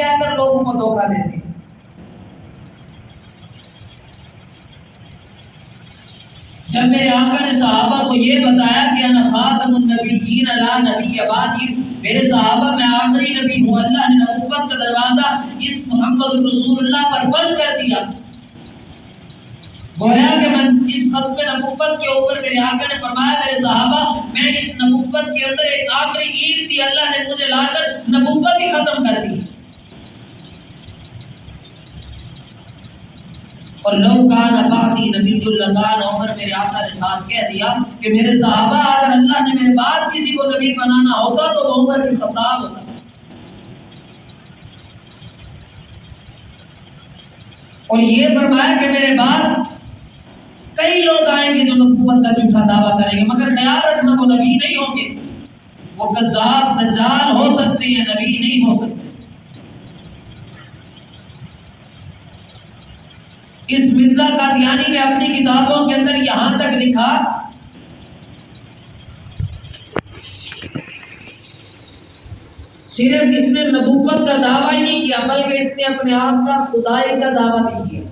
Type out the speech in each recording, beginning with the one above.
کہہ کر لوگوں کو دھوکہ دیتے ہیں۔ جب میرے آقا نے صحابہ کو یہ بتایا کہ انا خاتم النبیین لا نبی بعدی، میرے صحابہ میں آخری نبی ہوں، اللہ نے نبوت کا دروازہ اس محمد رسول اللہ پر بند کر دیا۔ گویا کہ میں اس ختم نبوت کے اوپر میرے آقا نے فرمایا میرے صحابہ میں اس نبوت کے اندر ایک آخری اینٹ تھی، اللہ نے مجھے لا کر نبوت ہی ختم کر دی۔ اور لو کان بعدی نبی اللہ، عمر میرے آقا نے ساتھ کہہ دیا کہ میرے صحابہ اگر اللہ نے میرے بعد کسی کو نبی بنانا ہوتا تو وہ عمر بن خطاب ہوتا۔ اور یہ فرمایا کہ میرے بعد کئی لوگ آئیں گے جو نبوت کا جھوٹا دعویٰ کریں گے، مگر خیال رکھنا وہ نبی نہیں ہوں گے، وہ کذاب دجال ہو سکتے ہیں، نبی نہیں ہو سکتے۔ اس مرزا قادیانی نے اپنی کتابوں کے اندر یہاں تک لکھا صرف اس نے نبوت کا دعویٰ ہی نہیں کیا بلکہ اس نے اپنے آپ کا خدائی کا دعویٰ بھی کیا۔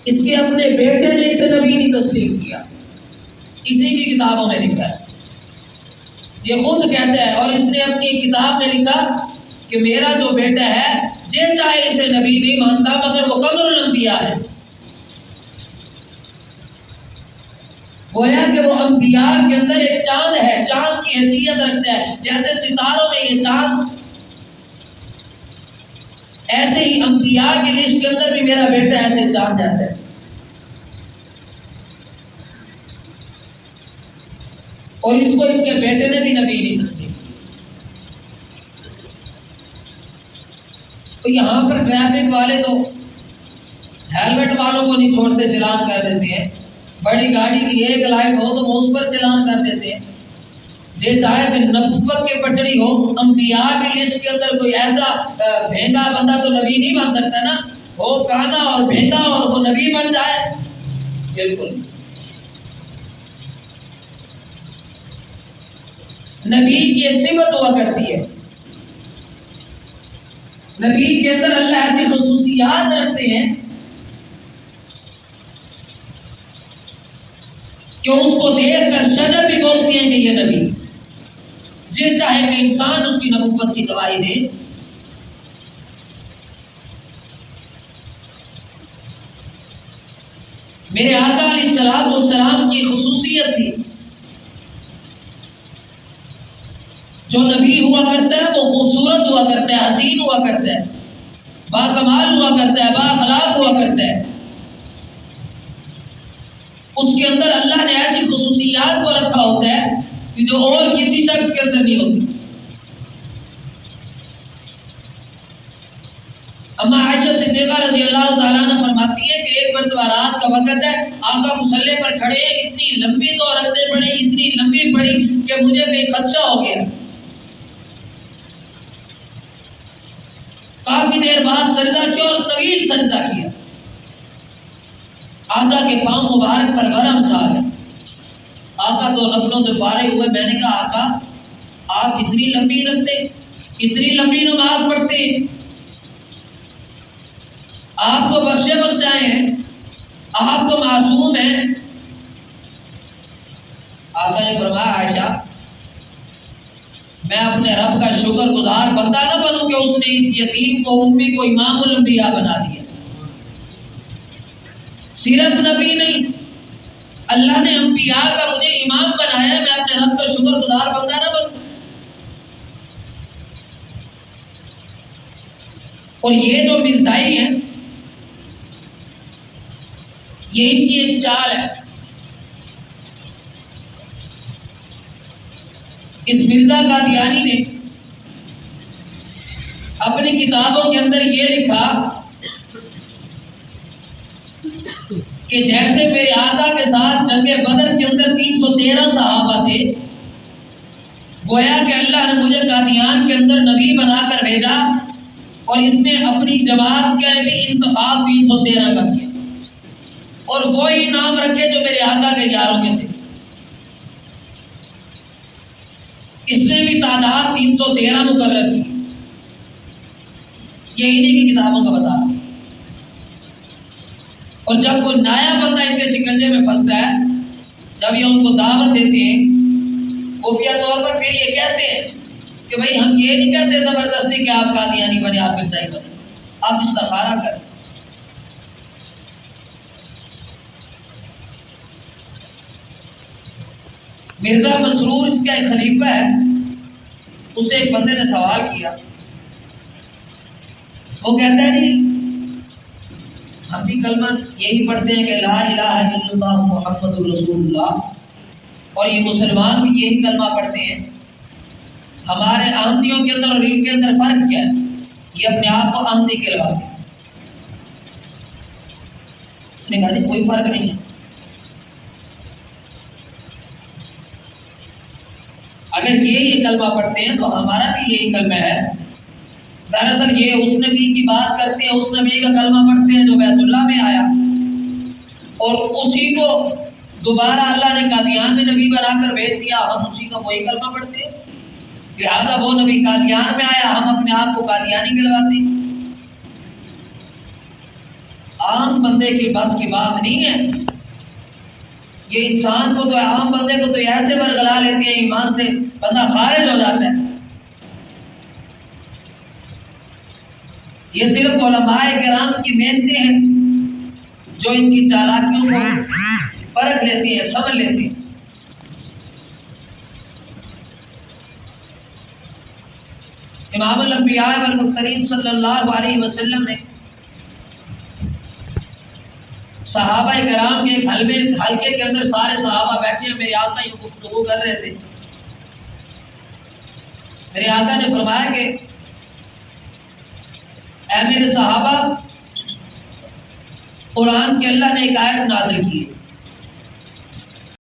اس کے اپنے بیٹے نے اسے نبی نہیں تسلیم کیا، اسی کی کتابوں میں لکھا ہے، یہ خود کہتا ہے۔ اور اس نے اپنی کتاب میں لکھا کہ میرا جو بیٹا ہے یہ چاہے اسے نبی نہیں مانتا مگر وہ قمر الانبیاء ہے، گویا کہ وہ انبیاء کے اندر ایک چاند ہے، چاند کی حیثیت رکھتا ہے، جیسے ستاروں میں یہ چاند، ایسے ہی انبیاء کی لسٹ کے اندر بھی میرا بیٹا ایسے چاند جیسا ہے۔ اور اس کو اس کے بیٹے نے بھی نبی نہیں تسلیم کیا۔ تو یہاں پر ٹریفک والے تو ہیلمٹ والوں کو نہیں چھوڑتے، چلان کر دیتے ہیں، بڑی گاڑی کی ایک لائٹ ہو تو وہ اس پر چلان کر دیتے ہیں۔ یہ چاہے کہ نبوت کی پٹڑی ہو، انبیاء کی لسٹ کے اندر کوئی ایسا بھینگا بندہ تو نبی نہیں بن سکتا نا، ہو کانا اور بھینگا اور وہ نبی بن جائے، بالکل۔ نبی کی ایک صفت ہوا کرتی ہے، نبی کے اندر اللہ ایسی خصوصیات رکھتے ہیں کہ اس کو دیکھ کر شجر بھی بولتی ہیں کہ یہ نبی، یہ چاہے کہ انسان اس کی نبوت کی گواہی دے۔ میرے آقا علیہ الصلوۃ والسلام کی خصوصیت تھی، جو نبی ہوا کرتا ہے وہ خوبصورت ہوا کرتا ہے، حسین ہوا کرتا ہے، باکمال ہوا کرتا ہے، بااخلاق ہوا کرتا ہے۔ اس کے اندر اللہ نے ایسی خصوصیات کو رکھا ہوتا ہے کہ جو اور کسی شخص کے اندر نہیں ہوتی۔ اما عائشہ صدیقہ رضی اللہ تعالیٰ عنہ فرماتی ہے کہ ایک مرتبہ رات کا وقت ہے، آقا مصلی پر کھڑے ہیں، اتنی لمبی تو رکھتے پڑی، اتنی لمبی پڑی کہ مجھے کہیں خدشہ ہو گیا۔ کافی دیر بعد سجدہ کیا اور طویل سجدہ کیا، آقا کے پاؤں مبارک پر ورم چھا گیا۔ آقا تو نفلوں سے فارغ ہوئے، میں نے کہا آقا آپ اتنی لمبی رکھتے، اتنی لمبی نماز پڑھتے، آپ تو بخشے بخشائے ہیں، آپ تو معصوم ہیں۔ آقا نے فرمایا عائشہ میں اپنے رب کا شکر گزار بندہ نہ بنوں کہ اس نے اس یتیم کو امی کو امام الانبیاء بنا دیا۔ صرف نبی نہیں، اللہ نے انبیاء کا مجھے امام بنایا، میں اپنے رب کا شکر گزار بندہ نہ بنوں۔ اور یہ جو مرزائی ہیں یہ ان کی ایک چال ہے۔ اس مرزا قادیانی نے اپنی کتابوں کے اندر یہ لکھا کہ جیسے میرے آقا کے ساتھ جنگ بدر کے اندر 313 صحابہ تھے، گویا کہ اللہ نے مجھے قادیان کے اندر نبی بنا کر بھیجا اور اس نے اپنی جماعت کا بھی انتخاب 313 کا کیا اور وہی نام رکھے جو میرے آقا کے یاروں کے تھے۔ اس نے بھی تعداد 313 مقرر کی. یہ انہیں کی کتابوں کا بتا رہا. اور جب کوئی نیا بندہ ان کے شکنجے میں پھنستا ہے، جب یہ ان کو دعوت دیتے ہیں خفیہ طور پر، پھر یہ کہتے ہیں کہ بھائی ہم یہ نہیں کہتے زبردستی کہ آپ قادیانی بنے، آپ عیسائی بنے، آپ استخارہ کریں. مرزا مسرور جس کا ایک خلیفہ ہے، اسے ایک بندے نے سوال کیا. وہ کہتا ہے جی ہم بھی کلمہ یہی پڑھتے ہیں کہ لا الہ الا اللہ محمد رسول اللہ، اور یہ مسلمان بھی یہی کلمہ پڑھتے ہیں، ہمارے احمدیوں کے اندر اور ان کے اندر فرق کیا ہے؟ یہ اپنے آپ کو احمدی کہلواتے ہیں. اس نے کہا جی کوئی فرق نہیں ہے. اگر یہ کلمہ پڑھتے ہیں تو ہمارا بھی یہی کلمہ ہے. دراصل یہ اس نبی کی بات کرتے ہیں، اس نبی کا کلمہ پڑھتے ہیں جو بیت اللہ میں آیا، اور اسی کو دوبارہ اللہ نے قادیان میں نبی بنا کر بھیج دیا، ہم اسی کا وہی کلمہ پڑھتے ہیں. لہٰذا وہ نبی قادیان میں آیا، ہم اپنے آپ کو قادیانی کہلواتے ہیں. عام بندے کی بس کی بات نہیں ہے. یہ انسان کو تو، عام بندے کو تو ایسے برگلا لیتے ہیں، ایمان سے بندہ خارج ہو جاتا ہے. یہ صرف علماء کرام کی محنتیں ہیں جو ان کی چالاکیوں کو پرکھ لیتی ہیں، سمجھ لیتی ہیں. امام الانبیاء والمرسلین صلی اللہ علیہ وسلم نے صحابہ کرام کے ایک حلقے کے اندر سارے صحابہ بیٹھے ہیں، میرے آقا یہ گفتگو کر رہے تھے. میرے آقا نے فرمایا کہ اے میرے صحابہ، قرآن کی اللہ نے ایک آیت نازل کی ہے،